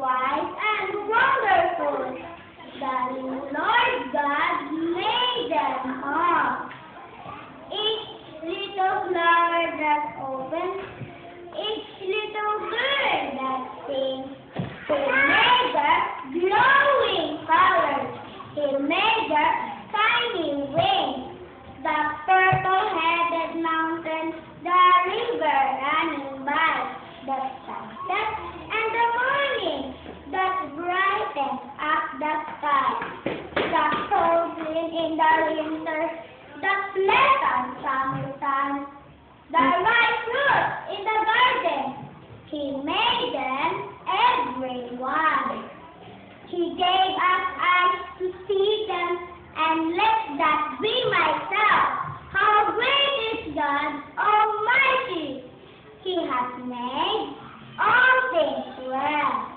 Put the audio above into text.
wise and wonderful. The Lord God made them all. Each little flower that opens, each little bird that sings. He made the glowing colors. He made the tiny wings. The purple-headed mountains, the river running by, the sunset and the morning that brightens up the sky, the cold wind in the winter, the pleasant summer sun, the ripe fruit in the garden. He made them, everyone. He gave us eyes to see them, and let that be myself. How great is God Almighty! He has made all things well.